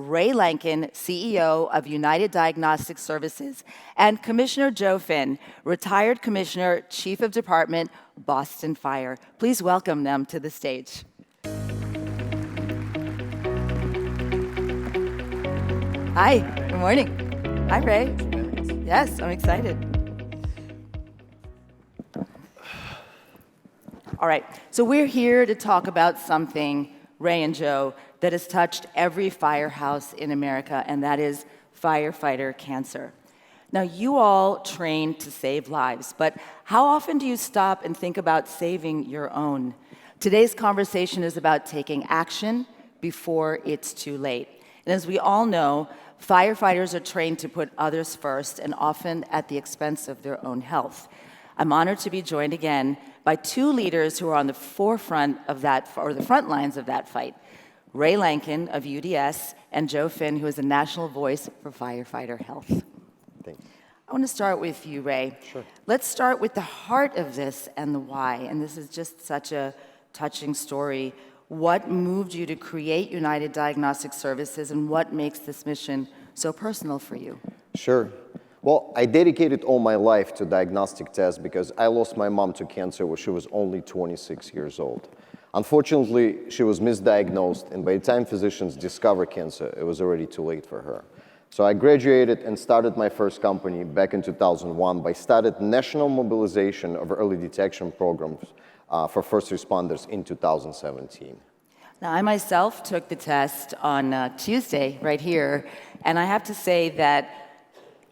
Ray Lankin, CEO of United Diagnostic Services, and Commissioner Joe Finn, retired Commissioner, Chief of Department, Boston Fire. Please welcome them to the stage. Hi, good morning. Hi, Ray. Yes, I'm excited. All right, so we're here to talk about something, Ray and Joe, that has touched every firehouse in America, and that is firefighter cancer. Now, you all train to save lives, but how often do you stop and think about saving your own? Today's conversation is about taking action before it's too late. And as we all know, firefighters are trained to put others first and often at the expense of their own health. I'm honored to be joined again by two leaders who are on the forefront of that, or the front lines of that fight. Ray Lankin of UDS and Joe Finn, who is a national voice for firefighter health. Thanks. I want to start with you, Ray. Sure. Let's start with the heart of this and the why. And this is just such a touching story. What moved you to create United Diagnostic Services, and what makes this mission so personal for you? Sure. Well, I dedicated all my life to diagnostic tests because I lost my mom to cancer when she was only 26 years old. Unfortunately, she was misdiagnosed, and by the time physicians discovered cancer, it was already too late for her. So I graduated and started my first company back in 2001 by starting national mobilization of early detection programs for first responders in 2017. Now, I myself took the test on Tuesday, right here, and I have to say that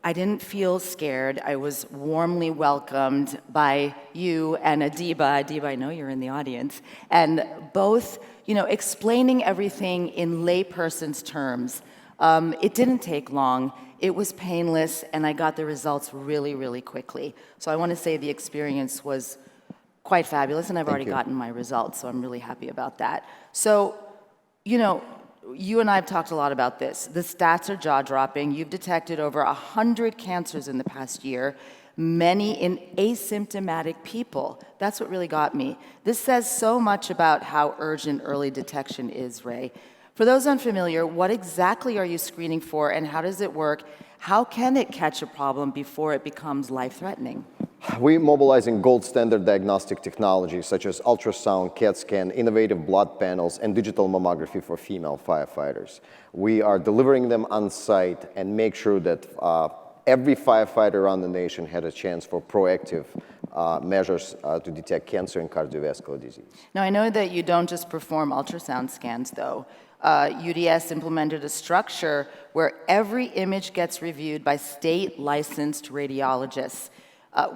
I didn't feel scared. I was warmly welcomed by you and Adiba. Adiba, I know you're in the audience. And both, explaining everything in layperson's terms. It didn't take long. It was painless, and I got the results really, really quickly. So I want to say the experience was quite fabulous, and I've already gotten my results, so I'm really happy about that. So, you and I have talked a lot about this. The stats are jaw-dropping. You've detected over 100 cancers in the past year, many in asymptomatic people. That's what really got me. This says so much about how urgent early detection is, Ray. For those unfamiliar, what exactly are you screening for, and how does it work? How can it catch a problem before it becomes life-threatening? We're mobilizing gold standard diagnostic technologies such as ultrasound, CAT scan, innovative blood panels, and digital mammography for female firefighters. We are delivering them on site and make sure that every firefighter around the nation had a chance for proactive measures to detect cancer and cardiovascular disease. Now, I know that you don't just perform ultrasound scans, though. UDS implemented a structure where every image gets reviewed by state-licensed radiologists.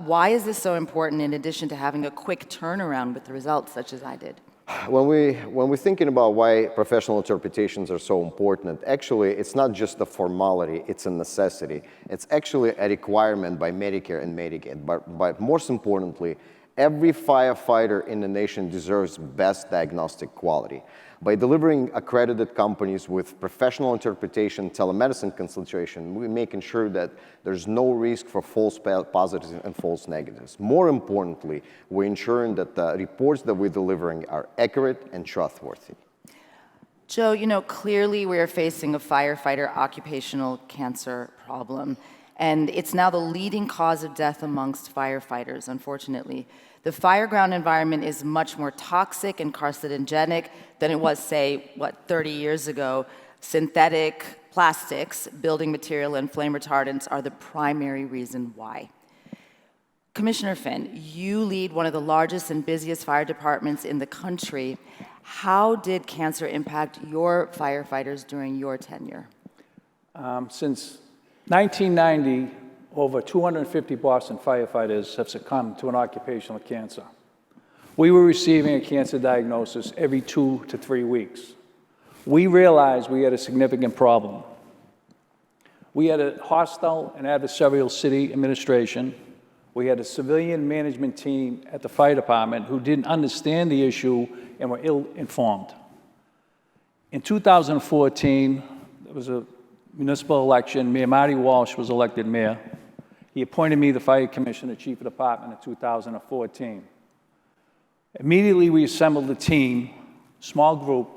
Why is this so important, in addition to having a quick turnaround with the results, such as I did? When we're thinking about why professional interpretations are so important, actually, it's not just a formality, it's a necessity. It's actually a requirement by Medicare and Medicaid, but most importantly, every firefighter in the nation deserves best diagnostic quality. By delivering accredited companies with professional interpretation, telemedicine consultation, we're making sure that there's no risk for false positives and false negatives. More importantly, we're ensuring that the reports that we're delivering are accurate and trustworthy. Joe, clearly we're facing a firefighter occupational cancer problem, and it's now the leading cause of death amongst firefighters, unfortunately. The fireground environment is much more toxic and carcinogenic than it was, say, 30 years ago. Synthetic plastics, building material, and flame retardants are the primary reason why. Commissioner Finn, you lead one of the largest and busiest fire departments in the country. How did cancer impact your firefighters during your tenure? Since 1990, over 250 Boston firefighters have succumbed to an occupational cancer. We were receiving a cancer diagnosis every 2 to 3 weeks. We realized we had a significant problem. We had a hostile and adversarial city administration. We had a civilian management team at the fire department who didn't understand the issue and were ill-informed. In 2014, there was a municipal election. Mayor Marty Walsh was elected mayor. He appointed me the fire commissioner, chief of department in 2014. Immediately, we assembled a team, small group,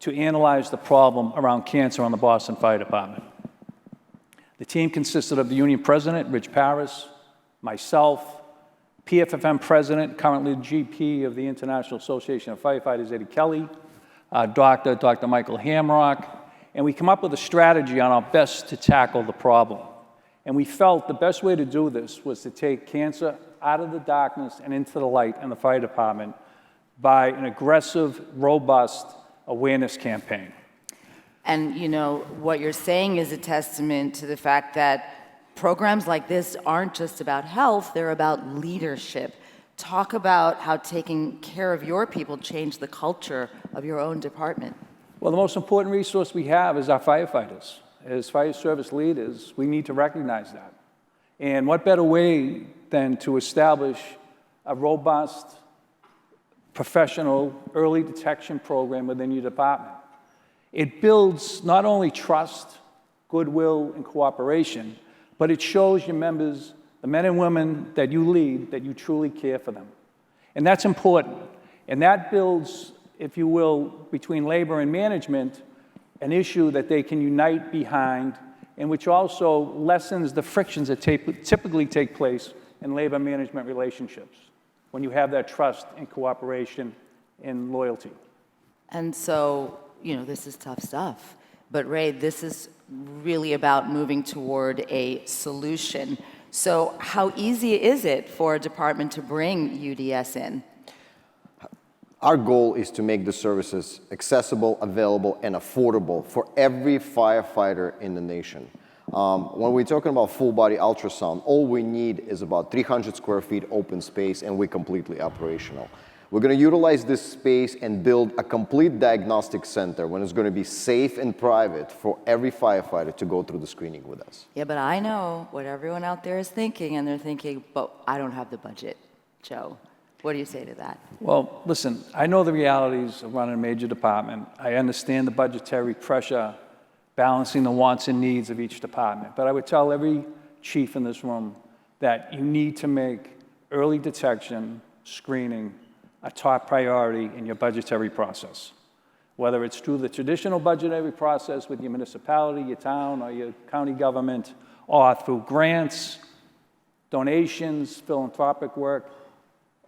to analyze the problem around cancer on the Boston Fire Department. The team consisted of the union president, Rich Paris, myself, PFFM president, currently the GP of the International Association of Firefighters, Eddie Kelly, Dr. Michael Hamrock, and we come up with a strategy on our best to tackle the problem. And we felt the best way to do this was to take cancer out of the darkness and into the light in the fire department by an aggressive, robust awareness campaign. And you know, what you're saying is a testament to the fact that programs like this aren't just about health, they're about leadership. Talk about how taking care of your people changed the culture of your own department. Well, the most important resource we have is our firefighters. As fire service leaders, we need to recognize that. And what better way than to establish a robust, professional early detection program within your department. It builds not only trust, goodwill, and cooperation, but it shows your members, the men and women that you lead, that you truly care for them. And that's important. And that builds, if you will, between labor and management, an issue that they can unite behind, and which also lessens the frictions that typically take place in labor management relationships when you have that trust and cooperation and loyalty. And so, you know, this is tough stuff. But Ray, this is really about moving toward a solution. So how easy is it for a department to bring UDS in? Our goal is to make the services accessible, available, and affordable for every firefighter in the nation. When we're talking about full-body ultrasound, all we need is about 300 square feet open space, and we're completely operational. We're going to utilize this space and build a complete diagnostic center when it's going to be safe and private for every firefighter to go through the screening with us. Yeah, but I know what everyone out there is thinking, and they're thinking, but I don't have the budget. Joe, what do you say to that? Well, listen, I know the realities of running a major department. I understand the budgetary pressure, balancing the wants and needs of each department. But I would tell every chief in this room that you need to make early detection, screening, a top priority in your budgetary process. Whether it's through the traditional budgetary process with your municipality, your town, or your county government, or through grants, donations, philanthropic work,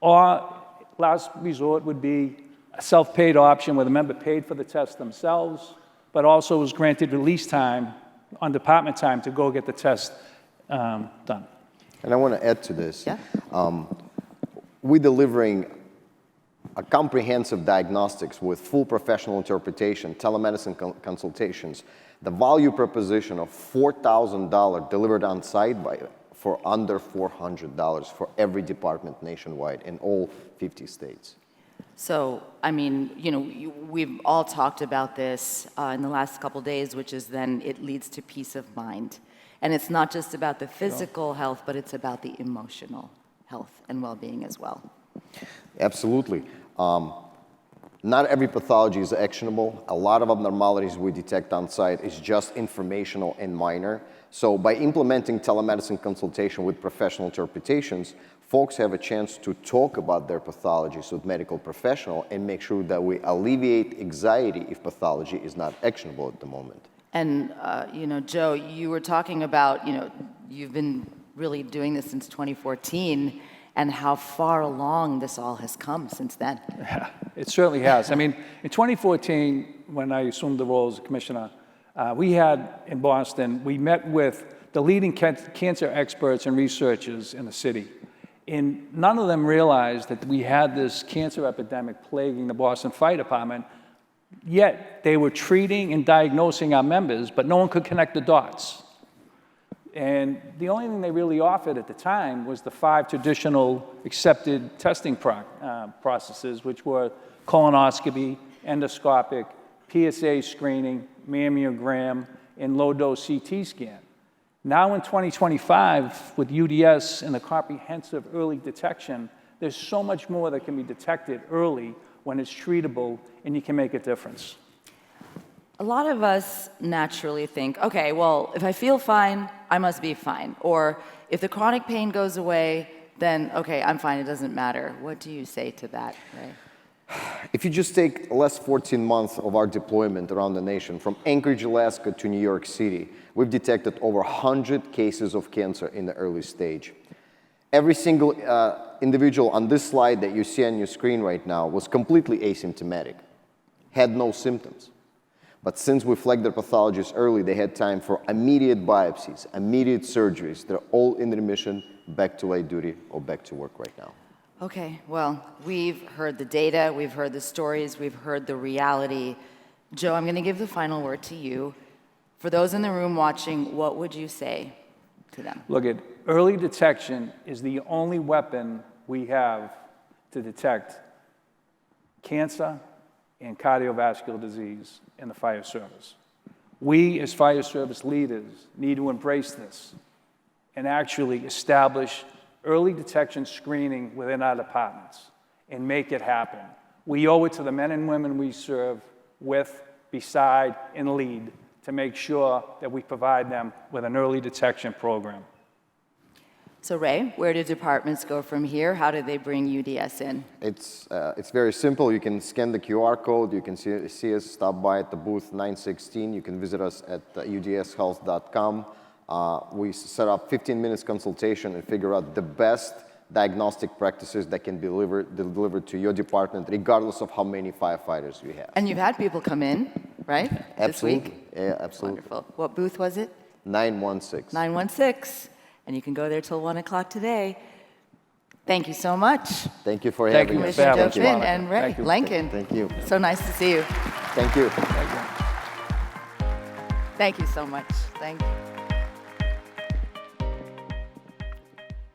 or last resort would be a self-paid option where the member paid for the test themselves, but also was granted release time on department time to go get the test done. And I want to add to this. Yeah. We're delivering a comprehensive diagnostics with full professional interpretation, telemedicine consultations, the value proposition of $4,000 delivered on site for under $400 for every department nationwide in all 50 states. So, I mean, you know, we've all talked about this in the last couple days, which is then it leads to peace of mind. And it's not just about the physical health, but it's about the emotional health and well-being as well. Absolutely. Not every pathology is actionable. A lot of abnormalities we detect on site is just informational and minor. So by implementing telemedicine consultation with professional interpretations, folks have a chance to talk about their pathologies with medical professional and make sure that we alleviate anxiety if pathology is not actionable at the moment. And, you know, Joe, you were talking about, you know, you've been really doing this since 2014, and how far along this all has come since then. Yeah, it certainly has. I mean, in 2014, when I assumed the role as commissioner, we had in Boston, we met with the leading cancer experts and researchers in the city. And none of them realized that we had this cancer epidemic plaguing the Boston Fire Department, yet they were treating and diagnosing our members, but no one could connect the dots. And the only thing they really offered at the time was the 5 traditional accepted testing processes, which were colonoscopy, endoscopic, PSA screening, mammogram, and low-dose CT scan. Now in 2025, with UDS and the comprehensive early detection, there's so much more that can be detected early when it's treatable, and you can make a difference. A lot of us naturally think, okay, well, if I feel fine, I must be fine. Or if the chronic pain goes away, then, okay, I'm fine, it doesn't matter. What do you say to that, Ray? If you just take the last 14 months of our deployment around the nation, from Anchorage, Alaska to New York City, we've detected over 100 cases of cancer in the early stage. Every single individual on this slide that you see on your screen right now was completely asymptomatic, had no symptoms. But since we flagged their pathologies early, they had time for immediate biopsies, immediate surgeries. They're all in remission, back to light duty or back to work right now. Okay, well, we've heard the data, we've heard the stories, we've heard the reality. Joe, I'm going to give the final word to you. For those in the room watching, what would you say to them? Look, early detection is the only weapon we have to detect cancer and cardiovascular disease in the fire service. We, as fire service leaders, need to embrace this and actually establish early detection screening within our departments and make it happen. We owe it to the men and women we serve with, beside, and lead to make sure that we provide them with an early detection program. So Ray, where do departments go from here? How do they bring UDS in? It's very simple. You can scan the QR code. You can see us, stop by at the booth 916. You can visit us at udshealth.com. We set up 15 minutes consultation and figure out the best diagnostic practices that can be delivered to your department, regardless of how many firefighters we have. And you've had people come in, right? Absolutely. This week? Yeah, absolutely. Wonderful. What booth was it? 916. 916. And you can go there till 1 o'clock today. Thank you so much. Thank you for Thank having you, us. Commissioner Joe Thank you. Finn and Ray Thank you. Lankin. Thank you. So nice to see you. Thank you. Thank you. Thank you so much. Thank you.